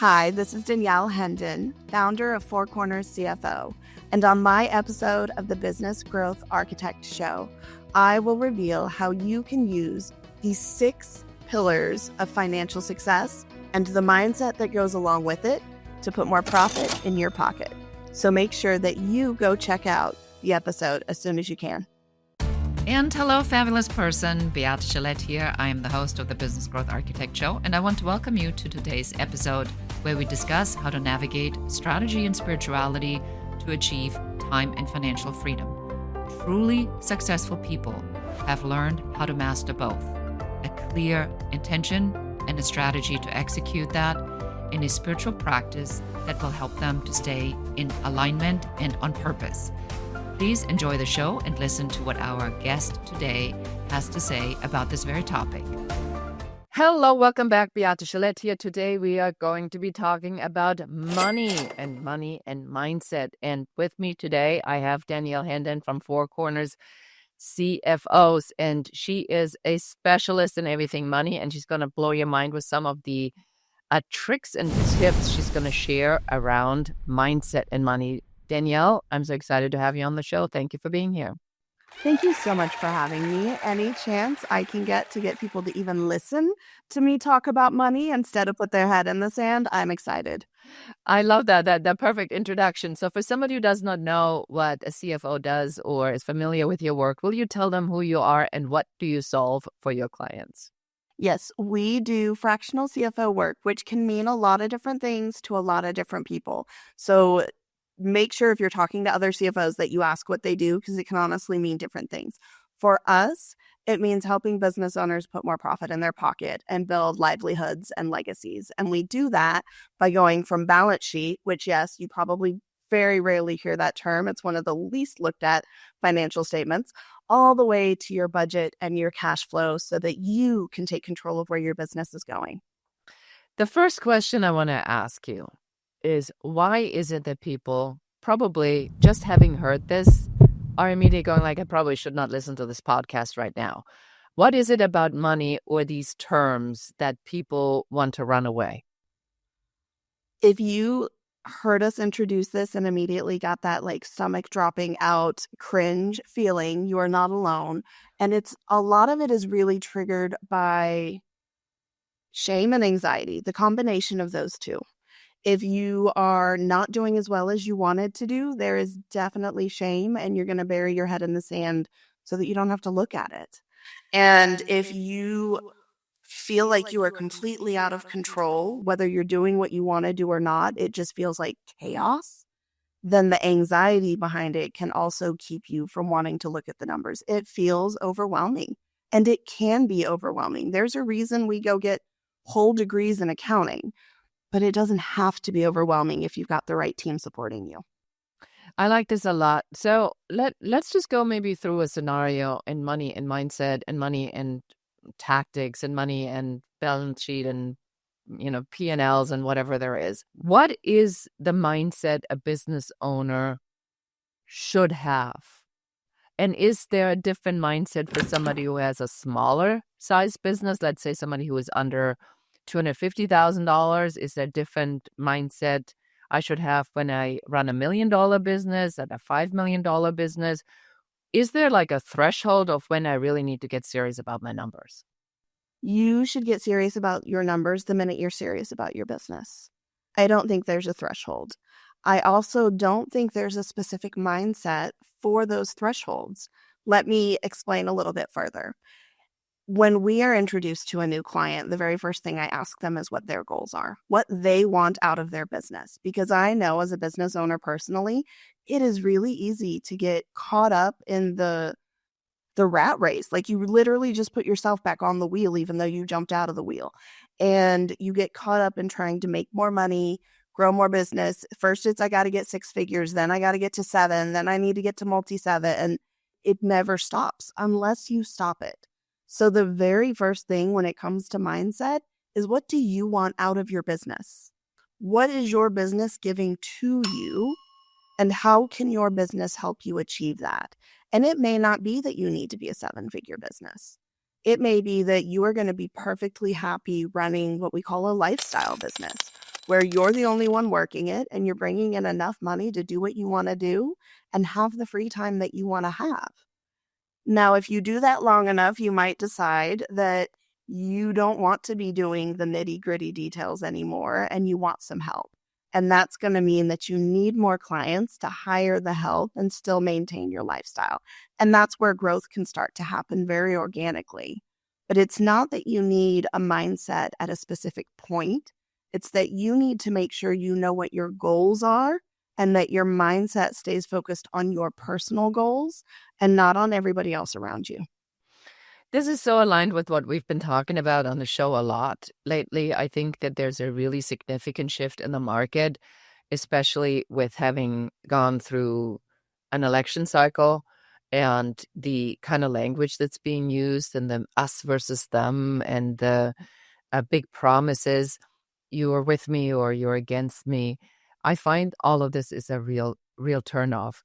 Hi, this is Danielle Hendon, founder of Corners CFO, and on my episode of the Business Growth Architect Show, I will reveal how you can use these 6 pillars of financial success and the mindset that goes along with it to put more profit in your pocket. So make sure that you go check out the episode as soon as you can. And hello, fabulous person. Beate Gillette here. I am the host of the Business Growth Architect Show, and I want to welcome you to today's episode where we discuss how to navigate strategy and spirituality to achieve time and financial freedom. Truly successful people have learned how to master both, a clear intention and a strategy to execute that in a spiritual practice that will help them to stay in alignment and on purpose. Please enjoy the show and listen to what our guest today has to say about this very topic. Hello, welcome back. Beate Gillette here. Today we are going to be talking about money and mindset. And with me today, I have Danielle Hendon from Four Corners CFOs, and she is a specialist in everything money, and she's going to blow your mind with some of the tricks and tips she's going to share around mindset and money. Danielle, I'm so excited to have you on the show. Thank you for being here. Thank you so much for having me. Any chance I can get people to even listen to me talk about money instead of put their head in the sand, I'm excited. I love that perfect introduction. So for somebody who does not know what a CFO does or is familiar with your work, will you tell them who you are and what do you solve for your clients? Yes, we do fractional CFO work, which can mean a lot of different things to a lot of different people. So make sure if you're talking to other CFOs that you ask what they do, because it can honestly mean different things. For us, it means helping business owners put more profit in their pocket and build livelihoods and legacies. And we do that by going from balance sheet, which, yes, you probably very rarely hear that term. It's one of the least looked at financial statements, all the way to your budget and your cash flow so that you can take control of where your business is going. The first question I want to ask you is, why is it that people, probably just having heard this, are immediately going like, I probably should not listen to this podcast right now? What is it about money or these terms that people want to run away? If you heard us introduce this and immediately got that like stomach dropping out cringe feeling, you are not alone. And a lot of it is really triggered by shame and anxiety, the combination of those two. If you are not doing as well as you wanted to do, there is definitely shame, and you're going to bury your head in the sand so that you don't have to look at it. And if you feel like you are completely out of control, whether you're doing what you want to do or not, it just feels like chaos, then the anxiety behind it can also keep you from wanting to look at the numbers. It feels overwhelming, and it can be overwhelming. There's a reason we go get whole degrees in accounting. But it doesn't have to be overwhelming if you've got the right team supporting you. I like this a lot. So let's just go maybe through a scenario in money and mindset and money and tactics and money and balance sheet and, P&Ls and whatever there is. What is the mindset a business owner should have? And is there a different mindset for somebody who has a smaller size business? Let's say somebody who is under $250,000. Is there a different mindset I should have when I run $1 million business and a $5 million business? Is there like a threshold of when I really need to get serious about my numbers? You should get serious about your numbers the minute you're serious about your business. I don't think there's a threshold. I also don't think there's a specific mindset for those thresholds. Let me explain a little bit further. When we are introduced to a new client, the very first thing I ask them is what their goals are, what they want out of their business. Because I know as a business owner personally, it is really easy to get caught up in the rat race. Like you literally just put yourself back on the wheel, even though you jumped out of the wheel. And you get caught up in trying to make more money, grow more business. First, I got to get 6 figures. Then I got to get to 7. Then I need to get to multi-7. And it never stops unless you stop it. So the very first thing when it comes to mindset is, what do you want out of your business? What is your business giving to you? And how can your business help you achieve that? And it may not be that you need to be a 7-figure business. It may be that you are going to be perfectly happy running what we call a lifestyle business, where you're the only one working it and you're bringing in enough money to do what you want to do and have the free time that you want to have. Now, if you do that long enough, you might decide that you don't want to be doing the nitty-gritty details anymore and you want some help. And that's going to mean that you need more clients to hire the help and still maintain your lifestyle. And that's where growth can start to happen very organically. But it's not that you need a mindset at a specific point. It's that you need to make sure you know what your goals are and that your mindset stays focused on your personal goals and not on everybody else around you. This is so aligned with what we've been talking about on the show a lot lately. I think that there's a really significant shift in the market, especially with having gone through an election cycle and the kind of language that's being used and the us versus them and the big promises, you are with me or you're against me. I find all of this is a real turnoff.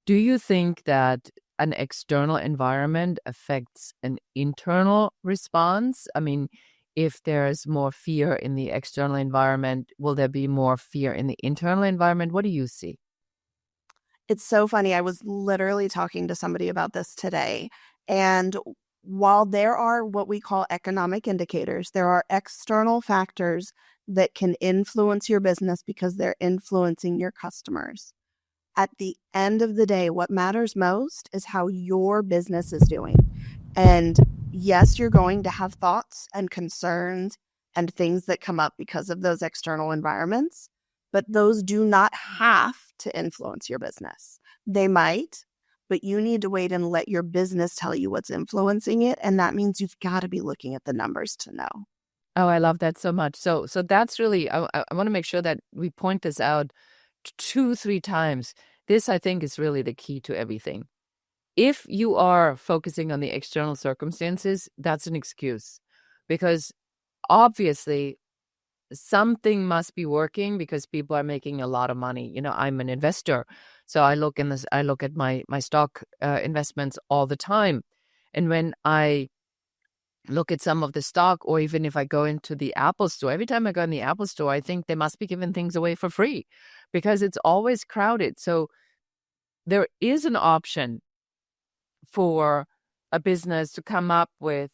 Do you think that an external environment affects an internal response? I mean, if there's more fear in the external environment, will there be more fear in the internal environment? What do you see? It's so funny. I was literally talking to somebody about this today. And while there are what we call economic indicators, there are external factors that can influence your business because they're influencing your customers. At the end of the day, what matters most is how your business is doing. And yes, you're going to have thoughts and concerns and things that come up because of those external environments, but those do not have to influence your business. They might, but you need to wait and let your business tell you what's influencing it. And that means you've got to be looking at the numbers to know. Oh, I love that so much. So that's really, I want to make sure that we point this out 2-3 times. This, I think, is really the key to everything. If you are focusing on the external circumstances, that's an excuse because obviously something must be working because people are making a lot of money. I'm an investor, so I look at my stock investments all the time. And when I look at some of the stock, or even if I go into the Apple store, every time I go in the Apple store, I think they must be giving things away for free because it's always crowded. So there is an option for a business to come up with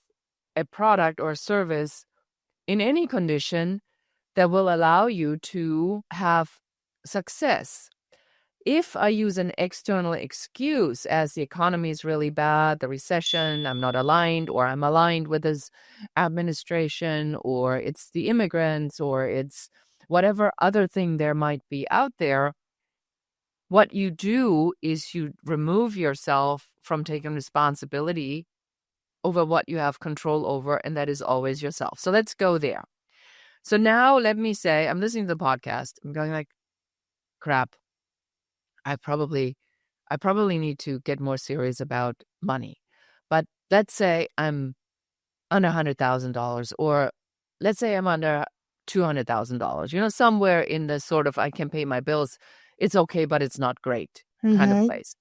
a product or a service in any condition that will allow you to have success. If I use an external excuse as the economy is really bad, the recession, I'm not aligned, or I'm aligned with this administration, or it's the immigrants, or it's whatever other thing there might be out there, what you do is you remove yourself from taking responsibility over what you have control over, and that is always yourself. So let's go there. So now let me say, I'm listening to the podcast. I'm going like, crap. I probably need to get more serious about money. But let's say I'm under $100,000, or let's say I'm under $200,000, somewhere in the sort of I can pay my bills. It's okay, but it's not great kind of place.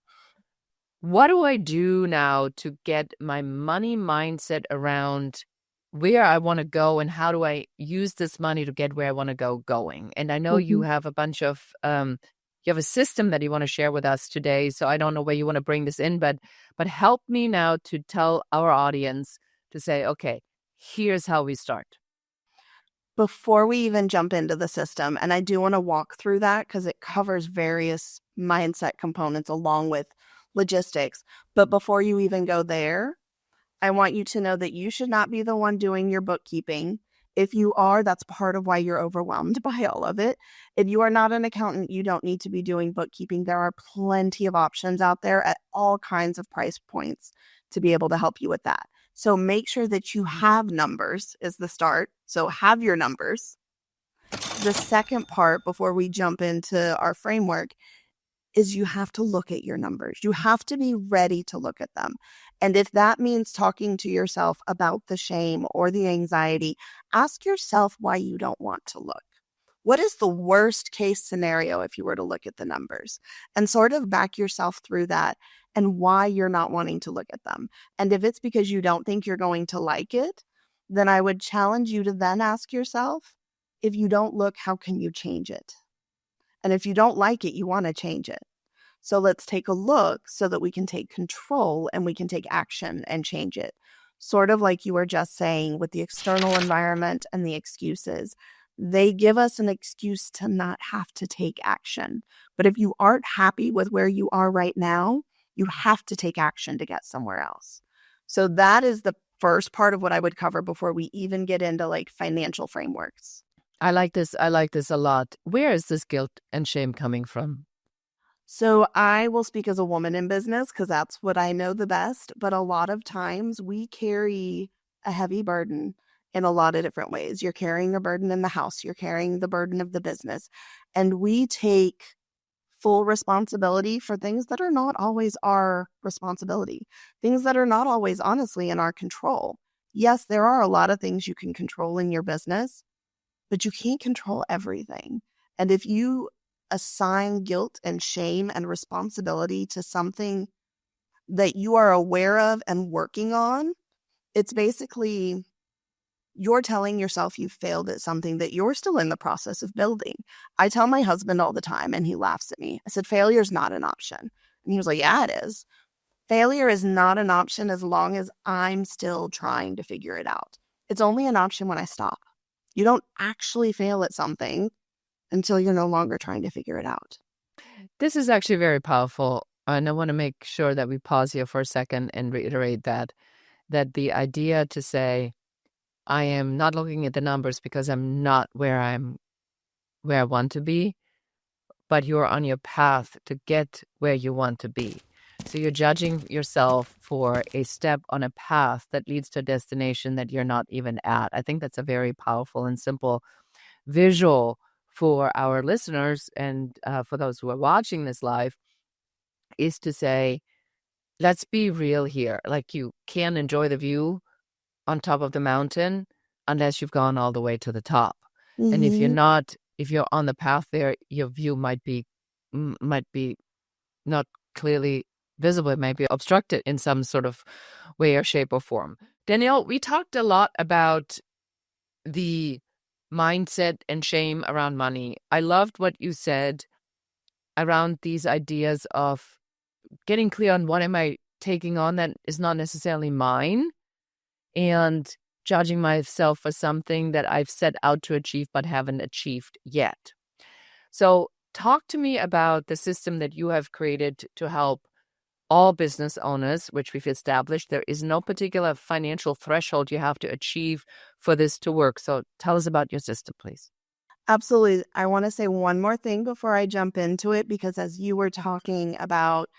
What do I do now to get my money mindset around where I want to go and how do I use this money to get where I want to go going? And I know you have a bunch of, you have a system that you want to share with us today. So I don't know where you want to bring this in, but help me now to tell our audience to say, okay, here's how we start. Before we even jump into the system, and I do want to walk through that because it covers various mindset components along with logistics. But before you even go there, I want you to know that you should not be the one doing your bookkeeping. If you are, that's part of why you're overwhelmed by all of it. If you are not an accountant, you don't need to be doing bookkeeping. There are plenty of options out there at all kinds of price points to be able to help you with that. So make sure that you have numbers is the start. So have your numbers. The second part before we jump into our framework is you have to look at your numbers. You have to be ready to look at them. And if that means talking to yourself about the shame or the anxiety, ask yourself why you don't want to look. What is the worst case scenario if you were to look at the numbers? And sort of back yourself through that and why you're not wanting to look at them. And if it's because you don't think you're going to like it, then I would challenge you to then ask yourself, If you don't look, how can you change it? And if you don't like it, you want to change it. So let's take a look so that we can take control and we can take action and change it. Sort of like you were just saying with the external environment and the excuses. They give us an excuse to not have to take action. But if you aren't happy with where you are right now, you have to take action to get somewhere else. So that is the first part of what I would cover before we even get into like financial frameworks. I like this. I like this a lot. Where is this guilt and shame coming from? So I will speak as a woman in business because that's what I know the best. But a lot of times we carry a heavy burden in a lot of different ways. You're carrying a burden in the house. You're carrying the burden of the business. And we take full responsibility for things that are not always our responsibility, things that are not always honestly in our control. Yes, there are a lot of things you can control in your business, but you can't control everything. And if you assign guilt and shame and responsibility to something that you are aware of and working on, it's basically you're telling yourself you failed at something that you're still in the process of building. I tell my husband all the time, and he laughs at me. I said, failure is not an option. And he was like, yeah, it is. Failure is not an option as long as I'm still trying to figure it out. It's only an option when I stop. You don't actually fail at something until you're no longer trying to figure it out. This is actually very powerful. And I want to make sure that we pause here for a second and reiterate that the idea to say, I am not looking at the numbers because I'm not where I want to be, but you're on your path to get where you want to be. So you're judging yourself for a step on a path that leads to a destination that you're not even at. I think that's a very powerful and simple visual for our listeners and for those who are watching this live, is to say, let's be real here. Like, you can't enjoy the view on top of the mountain unless you've gone all the way to the top. And if you're on the path there, your view might be not clearly visible. It might be obstructed in some sort of way or shape or form. Danielle, we talked a lot about the mindset and shame around money. I loved what you said around these ideas of getting clear on what am I taking on that is not necessarily mine, and judging myself for something that I've set out to achieve but haven't achieved yet. So talk to me about the system that you have created to help all business owners, which we've established. There is no particular financial threshold you have to achieve for this to work. So tell us about your system, please. Absolutely. I want to say one more thing before I jump into it, because as you were talking about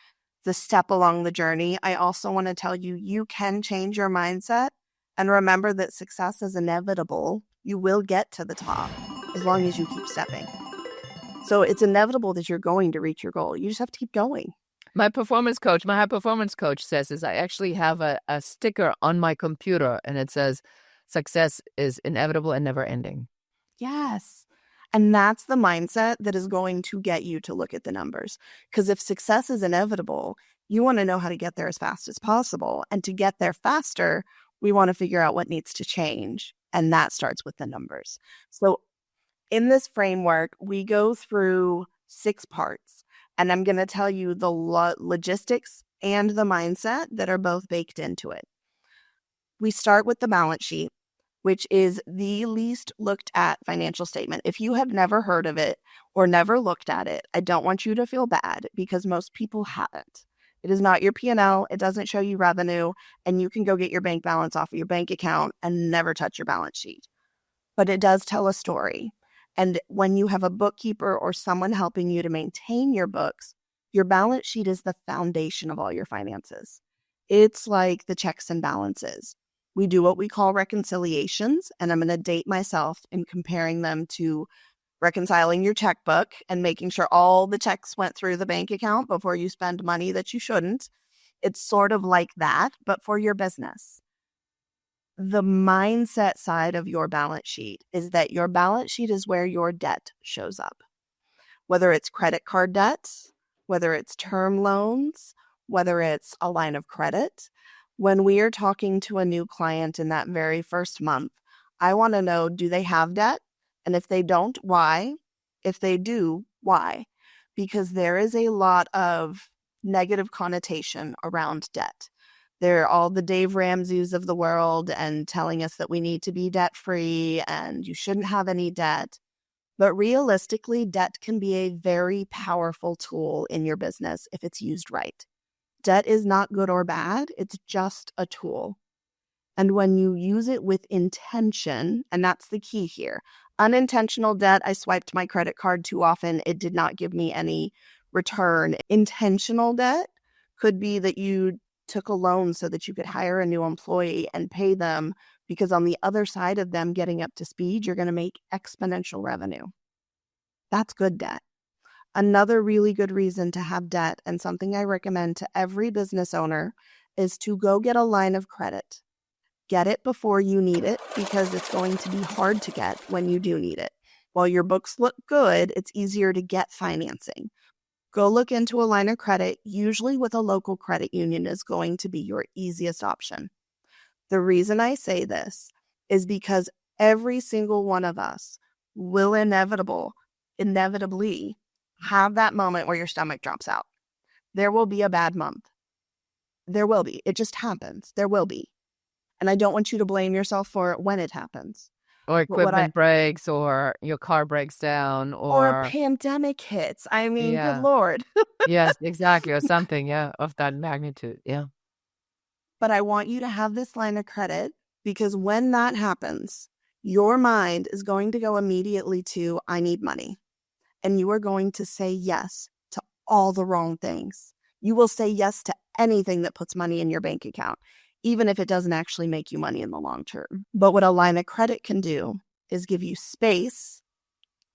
the step along the journey, I also want to tell you, you can change your mindset and remember that success is inevitable. You will get to the top as long as you keep stepping. So it's inevitable that you're going to reach your goal. You just have to keep going. My high performance coach says is I actually have a sticker on my computer and it says, success is inevitable and never ending. Yes. And that's the mindset that is going to get you to look at the numbers. Because if success is inevitable, you want to know how to get there as fast as possible. And to get there faster, we want to figure out what needs to change. And that starts with the numbers. So in this framework, we go through 6 parts. And I'm going to tell you the logistics and the mindset that are both baked into it. We start with the balance sheet, which is the least looked at financial statement. If you have never heard of it or never looked at it, I don't want you to feel bad because most people haven't. It is not your P&L. It doesn't show you revenue, and you can go get your bank balance off of your bank account and never touch your balance sheet. But it does tell a story. And when you have a bookkeeper or someone helping you to maintain your books, your balance sheet is the foundation of all your finances. It's like the checks and balances. We do what we call reconciliations, and I'm going to date myself in comparing them to reconciling your checkbook and making sure all the checks went through the bank account before you spend money that you shouldn't. It's sort of like that, but for your business. The mindset side of your balance sheet is that your balance sheet is where your debt shows up. Whether it's credit card debts, whether it's term loans, whether it's a line of credit. When we are talking to a new client in that very first month, I want to know, do they have debt? And if they don't, why? If they do, why? Because there is a lot of negative connotation around debt. There are all the Dave Ramseys of the world and telling us that we need to be debt free and you shouldn't have any debt. But realistically, debt can be a very powerful tool in your business if it's used right. Debt is not good or bad, it's just a tool. And when you use it with intention, and that's the key here, unintentional debt, I swiped my credit card too often, it did not give me any return. Intentional debt could be that you took a loan so that you could hire a new employee and pay them, because on the other side of them getting up to speed, you're going to make exponential revenue. That's good debt. Another really good reason to have debt, and something I recommend to every business owner, is to go get a line of credit. Get it before you need it, because it's going to be hard to get when you do need it. While your books look good, it's easier to get financing. Go look into a line of credit, usually with a local credit union, is going to be your easiest option. The reason I say this is because every single one of us will inevitably have that moment where your stomach drops out. There will be a bad month. There will be. It just happens. There will be. And I don't want you to blame yourself for it when it happens. Or equipment breaks, or your car breaks down, or a pandemic hits. I mean, good Lord. Yes, exactly. Or something, of that magnitude. Yeah. But I want you to have this line of credit, because when that happens, your mind is going to go immediately to, I need money. And you are going to say yes to all the wrong things. You will say yes to anything that puts money in your bank account, even if it doesn't actually make you money in the long term. But what a line of credit can do is give you space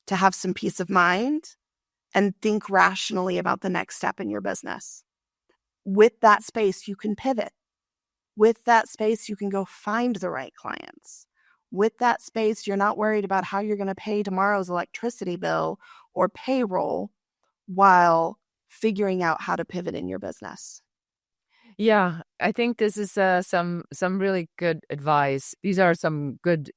to have some peace of mind and think rationally about the next step in your business. With that space, you can pivot. With that space, you can go find the right clients. With that space, you're not worried about how you're going to pay tomorrow's electricity bill or payroll while figuring out how to pivot in your business. Yeah, I think this is some really good advice. These are some good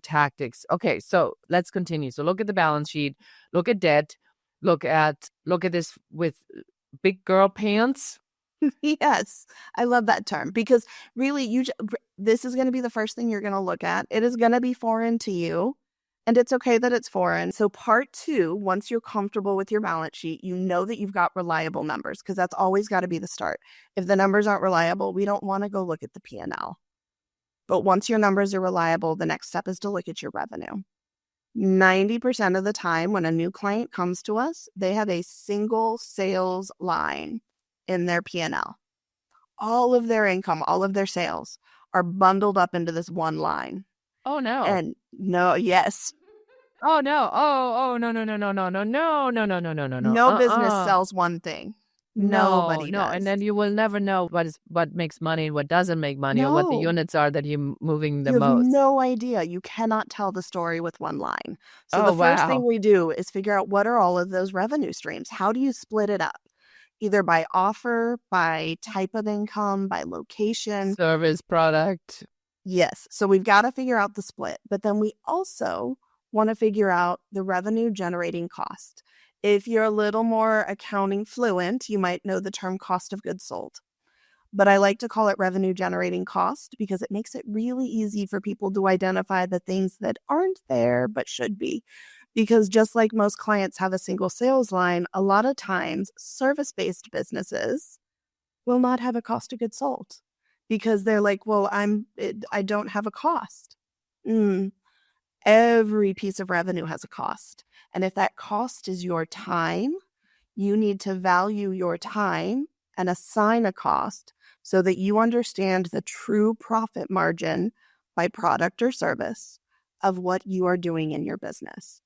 tactics. Okay, so let's continue. So look at the balance sheet, look at debt, look at this with big girl pants. Yes, I love that term, because really this is going to be the first thing you're going to look at. It is going to be foreign to you, and it's okay that it's foreign. So part 2, once you're comfortable with your balance sheet, you know that you've got reliable numbers, because that's always got to be the start. If the numbers aren't reliable, we don't want to go look at the P&L. But once your numbers are reliable, the next step is to look at your revenue. 90% of the time when a new client comes to us, they have a single sales line in their P&L. All of their income, all of their sales are bundled up into this one line. Oh no. And no, yes. Oh no. Oh no. No business sells one thing. Nobody does. And then you will never know what makes money and what doesn't make money, or what the units are that you're moving the most. You have no idea. You cannot tell the story with one line. So the first thing we do is figure out, what are all of those revenue streams? How do you split it up? Either by offer, by type of income, by location. Service, product. Yes. So we've got to figure out the split. But then we also want to figure out the revenue generating cost. If you're a little more accounting fluent, you might know the term cost of goods sold. But I like to call it revenue generating cost, because it makes it really easy for people to identify the things that aren't there but should be. Because just like most clients have a single sales line, a lot of times service-based businesses will not have a cost of goods sold, because they're like, well, I don't have a cost. Every piece of revenue has a cost. And if that cost is your time, you need to value your time and assign a cost so that you understand the true profit margin by product or service of what you are doing in your business.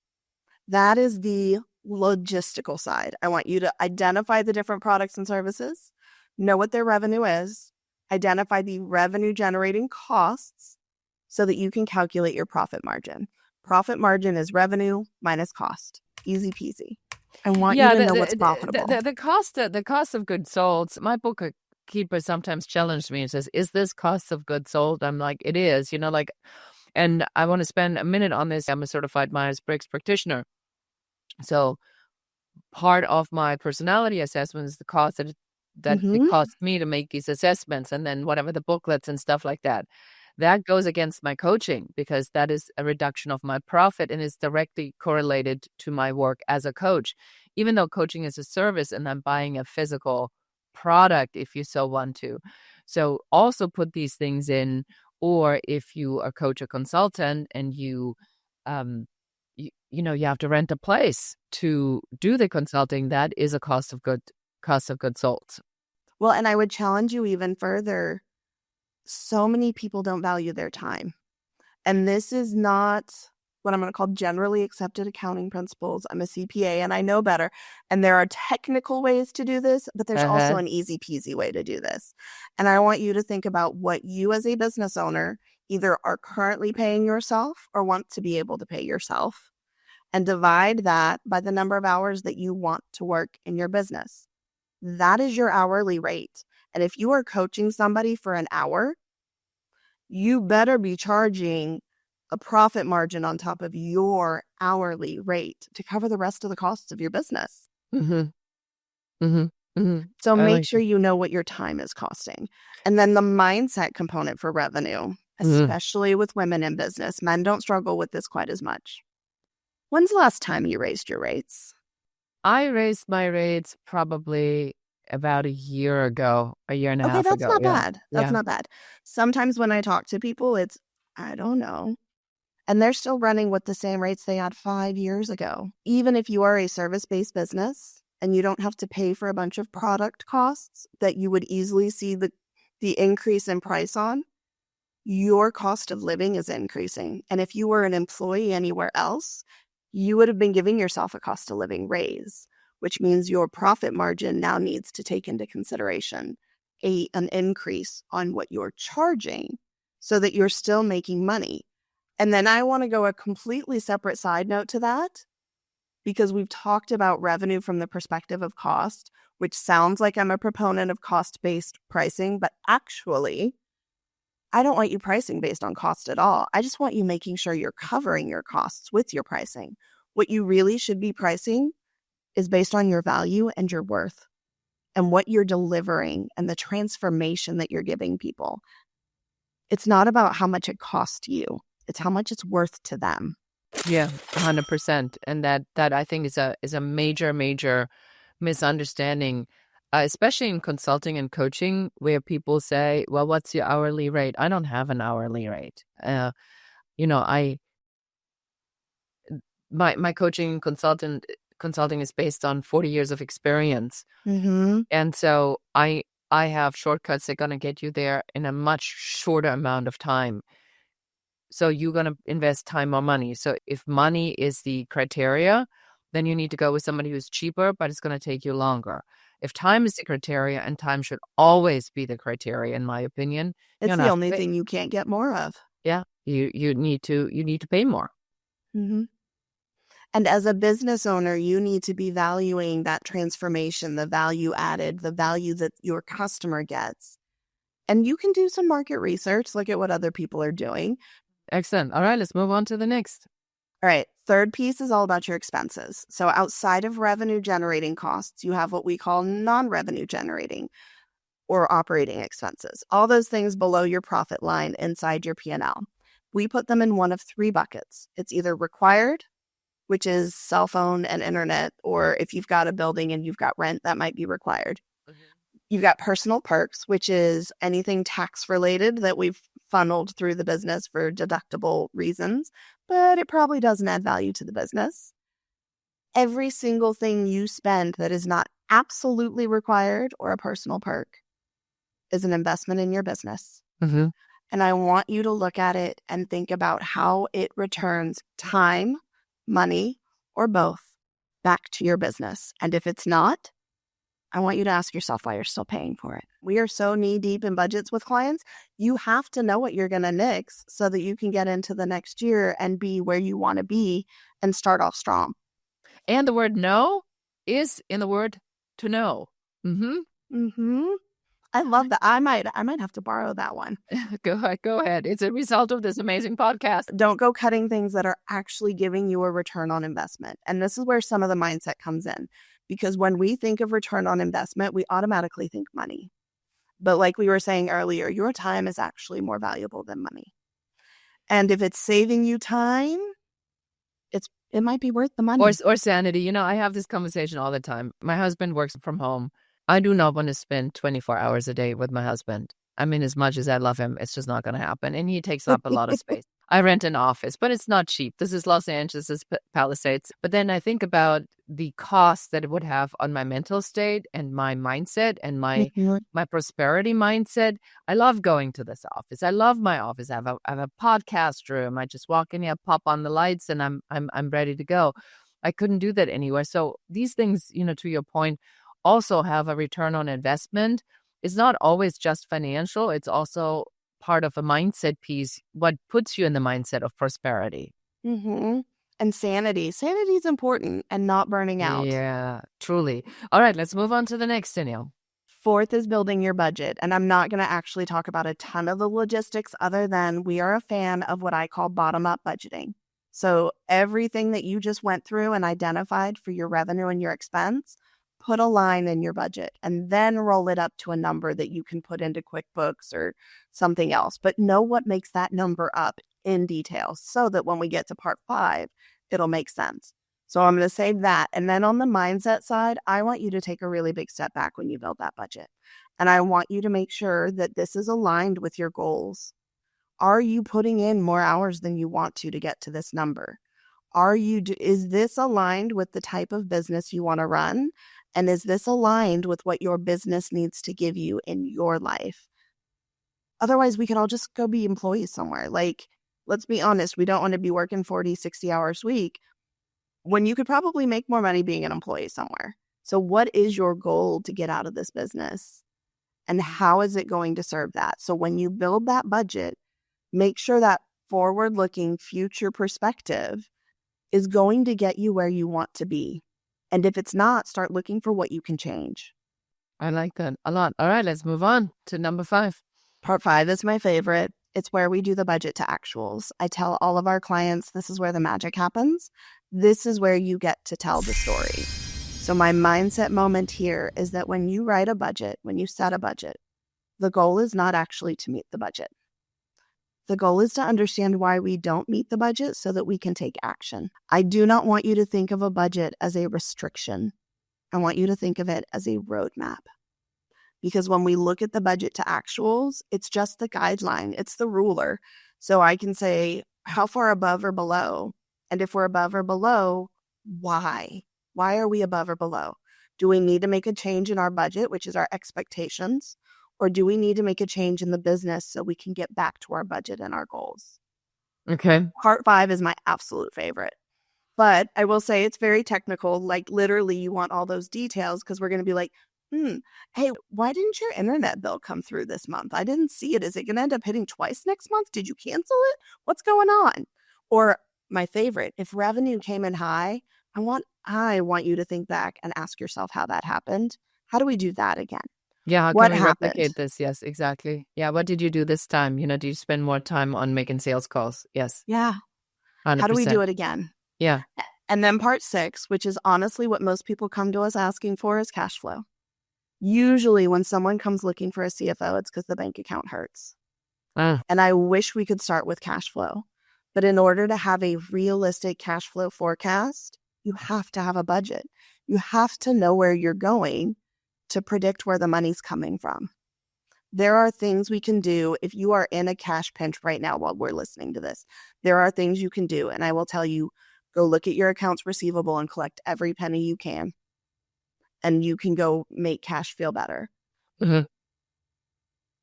That is the logistical side. I want you to identify the different products and services, know what their revenue is, identify the revenue generating costs so that you can calculate your profit margin. Profit margin is revenue minus cost. Easy peasy. I want you to know what's profitable. The cost of goods sold. My bookkeeper sometimes challenged me and says, "Is this cost of goods sold?" I'm like, "It is." And I want to spend a minute on this. I'm a certified Myers-Briggs practitioner. So part of my personality assessment is the cost that it costs me to make these assessments, and then whatever the booklets and stuff like that. That goes against my coaching because that is a reduction of my profit and is directly correlated to my work as a coach. Even though coaching is a service and I'm buying a physical product, if you so want to. So also put these things in, or if you are coach or consultant and you have to rent a place to do the consulting, that is a cost of goods sold. Well, and I would challenge you even further. So many people don't value their time. And this is not what I'm going to call generally accepted accounting principles. I'm a CPA and I know better. And there are technical ways to do this, but there's also an easy peasy way to do this. And I want you to think about what you as a business owner either are currently paying yourself or want to be able to pay yourself, and divide that by the number of hours that you want to work in your business. That is your hourly rate. And if you are coaching somebody for an hour, you better be charging a profit margin on top of your hourly rate to cover the rest of the costs of your business. So make sure you know what your time is costing. And then the mindset component for revenue, especially with women in business. Men don't struggle with this quite as much. When's the last time you raised your rates? I raised my rates probably about a year ago, a year and a half ago. Okay, that's not bad. That's not bad. Sometimes when I talk to people, it's, I don't know. And they're still running with the same rates they had 5 years ago. Even if you are a service-based business and you don't have to pay for a bunch of product costs that you would easily see the increase in price on, your cost of living is increasing. And if you were an employee anywhere else, you would have been giving yourself a cost of living raise, which means your profit margin now needs to take into consideration an increase on what you're charging so that you're still making money. And then I want to go a completely separate side note to that, because we've talked about revenue from the perspective of cost, which sounds like I'm a proponent of cost-based pricing, but actually, I don't want you pricing based on cost at all. I just want you making sure you're covering your costs with your pricing. What you really should be pricing is based on your value and your worth and what you're delivering and the transformation that you're giving people. It's not about how much it costs you. It's how much it's worth to them. Yeah, 100%. And that I think is a major misunderstanding, especially in consulting and coaching, where people say, well, what's your hourly rate? I don't have an hourly rate. My coaching consulting is based on 40 years of experience. And so I have shortcuts that are going to get you there in a much shorter amount of time. So you're going to invest time or money. So if money is the criteria, then you need to go with somebody who's cheaper, but it's going to take you longer. If time is the criteria, and time should always be the criteria, in my opinion, it's the only thing you can't get more of. Yeah, you need to pay more. And as a business owner, you need to be valuing that transformation, the value added, the value that your customer gets. And you can do some market research, look at what other people are doing. Excellent. All right, let's move on to the next. All right. Third piece is all about your expenses. So outside of revenue generating costs, you have what we call non-revenue generating or operating expenses. All those things below your profit line inside your P&L. We put them in one of 3 buckets. It's either required, which is cell phone and internet, or if you've got a building and you've got rent, that might be required. You've got personal perks, which is anything tax related that we've funneled through the business for deductible reasons, but it probably doesn't add value to the business. Every single thing you spend that is not absolutely required or a personal perk is an investment in your business. And I want you to look at it and think about how it returns time, money, or both back to your business. And if it's not, I want you to ask yourself why you're still paying for it. We are so knee deep in budgets with clients. You have to know what you're going to nix so that you can get into the next year and be where you want to be and start off strong. And the word no is in the word to know. I love that. I might have to borrow that one. Go ahead. It's a result of this amazing podcast. Don't go cutting things that are actually giving you a return on investment. And this is where some of the mindset comes in. Because when we think of return on investment, we automatically think money. But like we were saying earlier, your time is actually more valuable than money. And if it's saving you time, it might be worth the money. Or sanity. You know, I have this conversation all the time. My husband works from home. I do not want to spend 24 hours a day with my husband. I mean, as much as I love him, it's just not going to happen. And he takes up a lot of space. I rent an office, but it's not cheap. This is Los Angeles, this is Palisades. But then I think about the cost that it would have on my mental state and my mindset and my prosperity mindset. I love going to this office. I love my office. I have a podcast room. I just walk in here, pop on the lights, and I'm ready to go. I couldn't do that anywhere. So these things, you know, to your point, also have a return on investment. It's not always just financial. It's also part of a mindset piece, what puts you in the mindset of prosperity. And sanity. Sanity is important, and not burning out. Yeah, truly. All right, let's move on to the next, Danielle. Fourth is building your budget. And I'm not going to actually talk about a ton of the logistics other than we are a fan of what I call bottom-up budgeting. So everything that you just went through and identified for your revenue and your expense, put a line in your budget and then roll it up to a number that you can put into QuickBooks or something else. But know what makes that number up in detail so that when we get to part 5, it'll make sense. So I'm going to save that. And then on the mindset side, I want you to take a really big step back when you build that budget. And I want you to make sure that this is aligned with your goals. Are you putting in more hours than you want to get to this number? Is this aligned with the type of business you want to run? And is this aligned with what your business needs to give you in your life? Otherwise, we could all just go be employees somewhere. Like, let's be honest, we don't want to be working 40, 60 hours a week when you could probably make more money being an employee somewhere. So what is your goal to get out of this business? And how is it going to serve that? So when you build that budget, make sure that forward-looking future perspective is going to get you where you want to be. And if it's not, start looking for what you can change. I like that a lot. All right, let's move on to number 5. Part 5 is my favorite. It's where we do the budget to actuals. I tell all of our clients, this is where the magic happens. This is where you get to tell the story. So my mindset moment here is that when you write a budget, when you set a budget, the goal is not actually to meet the budget. The goal is to understand why we don't meet the budget so that we can take action. I do not want you to think of a budget as a restriction. I want you to think of it as a roadmap. Because when we look at the budget to actuals, it's just the guideline. It's the ruler. So I can say, how far above or below? And if we're above or below, why? Why are we above or below? Do we need to make a change in our budget, which is our expectations? Or do we need to make a change in the business so we can get back to our budget and our goals? Okay. Part 5 is my absolute favorite. But I will say it's very technical. Like literally you want all those details because we're going to be like, hey, why didn't your internet bill come through this month? I didn't see it. Is it going to end up hitting twice next month? Did you cancel it? What's going on? Or my favorite, if revenue came in high, I want you to think back and ask yourself how that happened. How do we do that again? Yeah, how What can we happened? replicate this? Yes, exactly. Yeah, what did you do this time? You know, do you spend more time on making sales calls? Yes. Yeah. 100%. How do we do it again? Yeah. And then part 6, which is honestly what most people come to us asking for, is cash flow. Usually when someone comes looking for a CFO, it's because the bank account hurts. And I wish we could start with cash flow. But in order to have a realistic cash flow forecast, you have to have a budget. You have to know where you're going to predict where the money's coming from. There are things we can do if you are in a cash pinch right now while we're listening to this. There are things you can do. And I will tell you, go look at your accounts receivable and collect every penny you can. And you can go make cash feel better. Mm-hmm.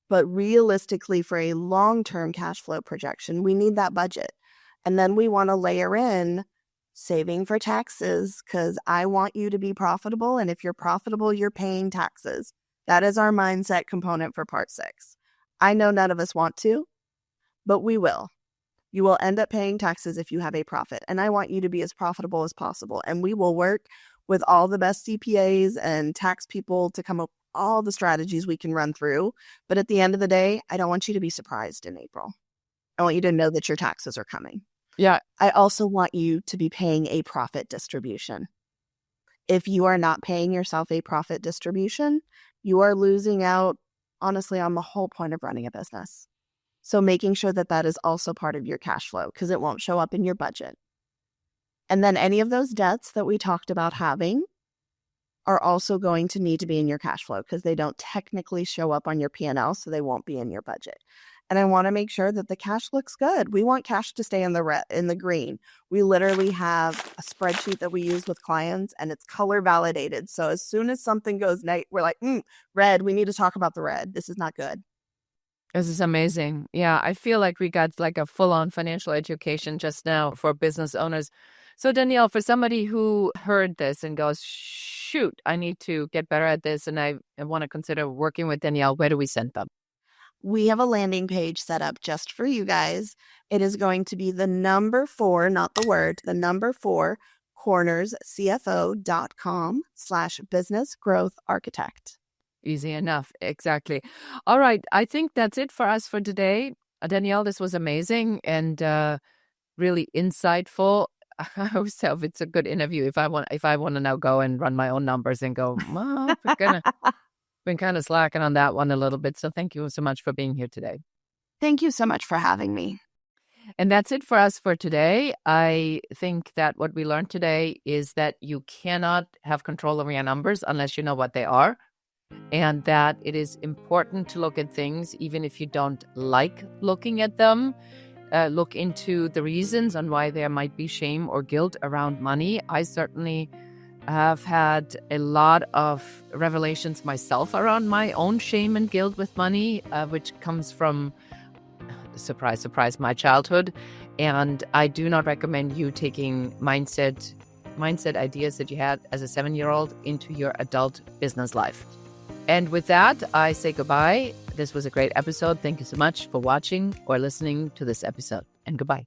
But realistically, for a long-term cash flow projection, we need that budget. And then we want to layer in saving for taxes because I want you to be profitable. And if you're profitable, you're paying taxes. That is our mindset component for part 6. I know none of us want to, but we will. You will end up paying taxes if you have a profit. And I want you to be as profitable as possible. And we will work with all the best CPAs and tax people to come up all the strategies we can run through. But at the end of the day, I don't want you to be surprised in April. I want you to know that your taxes are coming. Yeah. I also want you to be paying a profit distribution. If you are not paying yourself a profit distribution, you are losing out, honestly, on the whole point of running a business. So making sure that that is also part of your cash flow, because it won't show up in your budget. And then any of those debts that we talked about having are also going to need to be in your cash flow, because they don't technically show up on your P&L, so they won't be in your budget. And I want to make sure that the cash looks good. We want cash to stay in the green. We literally have a spreadsheet that we use with clients, and it's color validated. So as soon as something goes we're like, red, we need to talk about the red. This is not good. This is amazing. Yeah, I feel like we got like a full-on financial education just now for business owners. So Danielle, for somebody who heard this and goes, shoot, I need to get better at this, and I want to consider working with Danielle, where do we send them? We have a landing page set up just for you guys. It is going to be the number 4, not the word, the number 4, cornerscfo.com/business growth architect. Easy enough. Exactly. All right. I think that's it for us for today. Danielle, this was amazing and really insightful. I always tell if it's a good interview, if I want to now go and run my own numbers and go, well, been kind of slacking on that one a little bit. So thank you so much for being here today. Thank you so much for having me. And that's it for us for today. I think that what we learned today is that you cannot have control over your numbers unless you know what they are. And that it is important to look at things, even if you don't like looking at them. Look into the reasons on why there might be shame or guilt around money. I certainly have had a lot of revelations myself around my own shame and guilt with money, which comes from, surprise, surprise, my childhood. And I do not recommend you taking mindset ideas that you had as a 7-year-old into your adult business life. And with that, I say goodbye. This was a great episode. Thank you so much for watching or listening to this episode. And goodbye.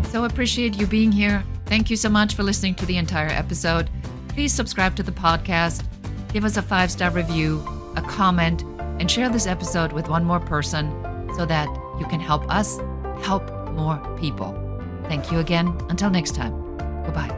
So appreciate you being here. Thank you so much for listening to the entire episode. Please subscribe to the podcast, give us a 5-star review, a comment, and share this episode with one more person so that you can help us help more people. Thank you again. Until next time. Goodbye.